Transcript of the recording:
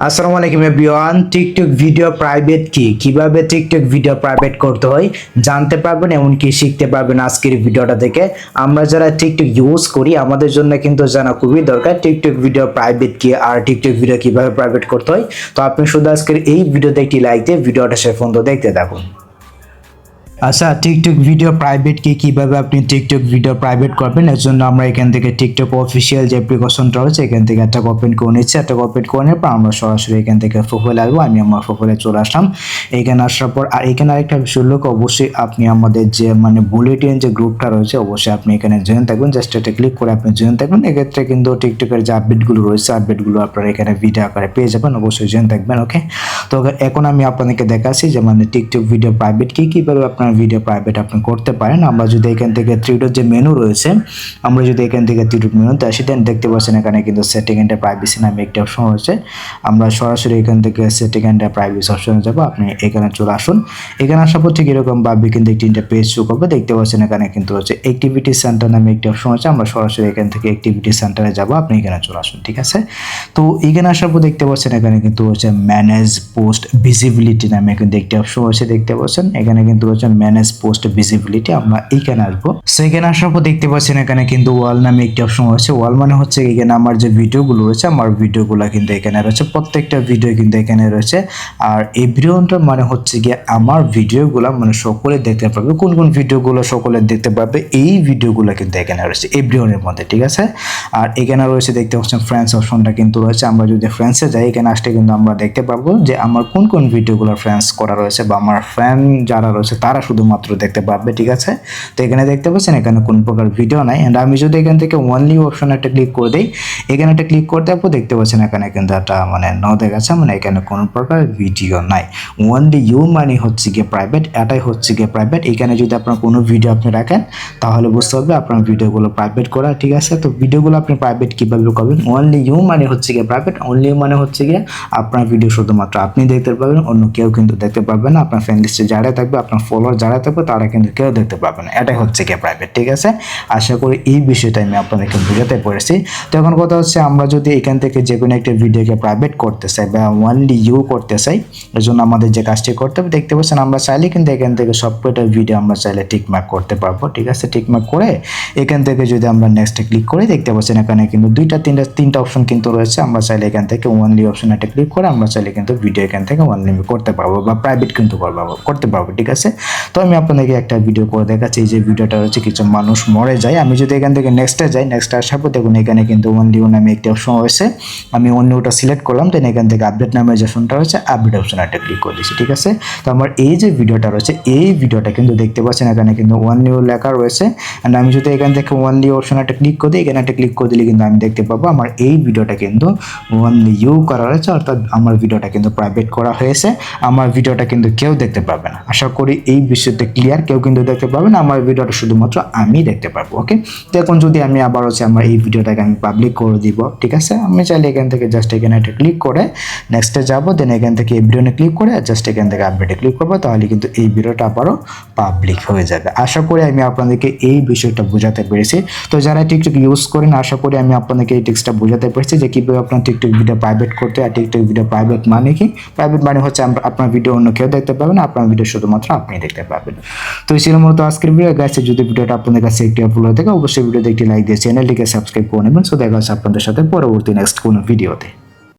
আসসালামু আলাইকুম everyone. TikTok video private কি, কিভাবে টিকটক ভিডিও প্রাইভেট করতে হয় জানতে পারবেন, এমনকি শিখতে পারবেন আজকের ভিডিওটা থেকে। আমরা যারা টিকটক ইউজ করি আমাদের জন্য কিন্তু জানা খুবই দরকার টিকটক ভিডিও প্রাইভেট কি আর টিকটক ভিডিও কিভাবে প্রাইভেট করতে হয়। তো আপনি শুধু আজকের এই ভিডিওতে একটি লাইক দিয়ে ভিডিওটা শেষ পর্যন্ত দেখতে থাকুন। আচ্ছা, টিকটক ভিডিও প্রাইভেট কি, কিভাবে আপনি টিকটক ভিডিও প্রাইভেট করবেন এর জন্য আমরা এখান থেকে টিকটক অফিসিয়াল যে অ্যাপ্লিকেশনটা রয়েছে এখান থেকে একটা ওপেন করে নিচ্ছি। একটা ওপেন করে নেওয়ার পর আমরা সরাসরি এখান থেকে প্রোফাইলে আসবো। আমি আমার প্রোফাইলে চলে আসলাম। এখানে আসার পর আর এখানে আরেকটা বিষয় লোক, অবশ্যই আপনি আমাদের যে বুলেটিন যে গ্রুপটা রয়েছে অবশ্যই আপনি এখানে জয়েন থাকবেন। জাস্ট এটা ক্লিক করে আপনি জয়েন থাকবেন। এক্ষেত্রে কিন্তু টিকটকের যে আপডেটগুলো রয়েছে আপডেটগুলো আপনারা এখানে ভিডিও আকারে পেয়ে যাবেন। অবশ্যই জয়েন থাকবেন। ওকে, তো এখন আমি আপনাদেরকে দেখাচ্ছি যে টিকটক ভিডিও প্রাইভেট কি, কিভাবে আপনার ভিডিও প্রাইভেট আপনি করতে পারেন। আমরা যদি এখান থেকে থ্রি ডট যে মেনু রয়েছে, আমরা যদি এখান থেকে থ্রি ডট মেনুতে আসি, দেন দেখতে পাচ্ছেন এখানে কিন্তু সেটিং এন্ড প্রাইভেসি নামে একটা অপশন রয়েছে। আমরা সরাসরি এখান থেকে সেটিং এন্ড প্রাইভেসি অপশনে যাব। আপনি এখানে চলে আসুন। এখানে আসার পর ঠিক এরকম ভাবে কিন্তু তিনটা পেজ শো করবে। দেখতে পাচ্ছেন এখানে কিন্তু হচ্ছে অ্যাক্টিভিটি সেন্টার নামে একটা অপশন আছে। আমরা সরাসরি এখান থেকে অ্যাক্টিভিটি সেন্টারে যাব। আপনি এখানে চলে আসুন। ঠিক আছে, তো এখানে আসার পর দেখতে পাচ্ছেন এখানে কিন্তু হচ্ছে ম্যানেজ পোস্ট ভিজিবিলিটি নামে কিন্তু একটি অপশন আছে। দেখতে পাচ্ছেন এখানে কিন্তু হচ্ছে ম্যানেজ পোস্ট ভিজিবিলিটি। আমরা এইখানে আসবো। সেখানে আসার পর দেখতে পাচ্ছেন এখানে কিন্তু ওয়াল নামে একটি অপশন আছে। ওয়াল মানে হচ্ছে এখানে আমার যে ভিডিওগুলো রয়েছে, আমার ভিডিওগুলো কিন্তু এখানে রয়েছে। প্রত্যেকটা ভিডিও কিন্তু এখানে রয়েছে। আর এভরিওয়ানটা মানে হচ্ছে গিয়ে আমার ভিডিওগুলো সকলে দেখতে পারবে। কোন কোন ভিডিওগুলো সকলে দেখতে পারবে, এই ভিডিওগুলো কিন্তু এখানে রয়েছে এভরিওয়ানের মধ্যে। ঠিক আছে, আর এখানে রয়েছে দেখতে পাচ্ছেন ফ্রেন্ডস অপশনটা কিন্তু রয়েছে। আমরা যদি ফ্রেন্ডসে যাই এখানে আসলে কিন্তু আমরা দেখতে পারবো যে আমার কোন কোন ভিডিওগুলো ফ্রেন্ডস করা রয়েছে বা আমার ফ্রেন্ড যারা রয়েছে তারা শুধুমাত্র দেখতে পারবে। ঠিক আছে, তো এখানে দেখতে পাচ্ছেন এখানে কোন প্রকার ভিডিও নাই। এন্ড আমি যদি এখান থেকে ওনলি অপশন একটা ক্লিক করে দিই, এখানে একটা ক্লিক করতে পর দেখতে পাচ্ছেন এখানে কিন্তু একটা ন দেখাচ্ছে, এখানে কোনো প্রকার ভিডিও নাই। ওনলি ইউ হচ্ছে গিয়ে প্রাইভেট, এটাই হচ্ছে গিয়ে প্রাইভেট। এখানে যদি আপনার কোনো ভিডিও আপনি রাখেন তাহলে বুঝতে হবে আপনার ভিডিওগুলো প্রাইভেট করা। ঠিক আছে, তো ভিডিওগুলো আপনি প্রাইভেট কিভাবে করবেন, ওনলি ইউ হচ্ছে গিয়ে প্রাইভেট। ওনলি ইউ হচ্ছে গিয়ে আপনার ভিডিও শুধুমাত্র আপনি দেখতে পারবেন, অন্য কেউ কিন্তু দেখতে পারবে না। আপনার ফ্রেন্ড লিস্টে যারা থাকবে, আপনার ফলোয়ার যারা থাকবে তারা কিন্তু কেউ দেখতে পারবে না। এটাই হচ্ছে গিয়ে প্রাইভেট। ঠিক আছে, আশা করি এই বিষয়টা আমি আপনাদেরকে বোঝাতে পেরেছি। তো এখন কথা হচ্ছে আমরা যদি এখান থেকে যে কোনো একটা ভিডিওকে প্রাইভেট করতে চাই বা ওনলি ইউ করতে চাই, এর জন্য আমাদের যে কাজটি করতে হবে দেখতে পাচ্ছেন আমরা চাইলে কিন্তু এখান থেকে সবকটা ভিডিও আমরা চাইলে টিকমার্ক করতে পারবো। ঠিক আছে, টিকমার্ক করে এখান থেকে যদি আমরা নেক্সটে ক্লিক করি দেখতে পাচ্ছেন এখানে কিন্তু তিনটা অপশন কিন্তু রয়েছে। আমরা চাইলে এখান থেকে ওনলি অপশন একটা ক্লিক করে আমরা চাইলে কিন্তু ভিডিও এখান থেকে ওনলি করতে পারবো বা প্রাইভেট কিন্তু করতে পারবো। ঠিক আছে, তো আমি আপনাদেরকে একটা ভিডিও করে দেখাচ্ছি। এই যে ভিডিওটা রয়েছে কিছু মানুষ মরে যায়। আমি যদি এখান থেকে নেক্সটে যাই, নেক্সটে আসার পর দেখুন এখানে কিন্তু ওনলি নামে একটি অপশন রয়েছে। আমি অন্য ওটা সিলেক্ট করলাম, দেন এখান থেকে আপডেট নামে যে অপশনটা রয়েছে আপডেট অপশন একটা ক্লিক করে দিচ্ছি। ঠিক আছে, তো আমার এই যে ভিডিওটা রয়েছে এই ভিডিওটা কিন্তু দেখতে পাচ্ছেন এখানে কিন্তু ওনলি লেখা রয়েছে। অ্যান্ড আমি যদি এখান থেকে ওনলি অপশন একটা ক্লিক করে দিই, এখানে একটা ক্লিক করে দিলে কিন্তু আমি দেখতে পাবো আমার এই ভিডিওটা কিন্তু ওনলি ইউ করা রয়েছে, অর্থাৎ আমার ভিডিওটা কিন্তু প্রাইভেট করা হয়েছে। আমার ভিডিওটা কিন্তু কেউ দেখতে পাবে না। আশা করি এই বিষয়টা ক্লিয়ার, কেউ কিন্তু দেখতে পাবে না, আমার ভিডিওটা শুধুমাত্র আমি দেখতে পারবো। ওকে, তো এখন যদি আমি আবার হচ্ছে আমার এই ভিডিওটাকে আমি পাবলিক করে দিব। ঠিক আছে, আমি চাইলে এখান থেকে জাস্ট এখানে একটা ক্লিক করে নেক্সটে যাবো, দেন এখান থেকে এই ভিডিওতে ক্লিক করে জাস্ট এখান থেকে আপডেটে ক্লিক করবো, তাহলে কিন্তু এই ভিডিওটা আবারও পাবলিক হয়ে যাবে। আশা করি আমি আপনাদেরকে এই বিষয়টা বোঝাতে পেরেছি। তো যারা টিকটক ইউজ করেন আশা করি আমি আপনাদেরকে এই টিক্সটা বোঝাতে পেরেছি যে কীভাবে আপনার টিকটক ভিডিও প্রাইভেট করতে। আর টিকটক ভিডিও প্রাইভেট মানে কি, প্রাইভেট মানে হচ্ছে আপনার ভিডিও অন্য কেউ দেখতে পাবেন না, আপনার ভিডিও শুধুমাত্র আপনি দেখতে পাবেন। তো এই ছিল মূলত আজকের ভিডিও। গাইছে যদি ভিডিওটা আপনাদের কাছে একটি ভালো লাগে অবশ্যই ভিডিওতে একটি লাইক দিয়ে চ্যানেলটিকে সাবস্ক্রাইব করে নেবেন। সো দেখা হচ্ছে আপনাদের সাথে পরবর্তী নেক্সট কোনো ভিডিওতে।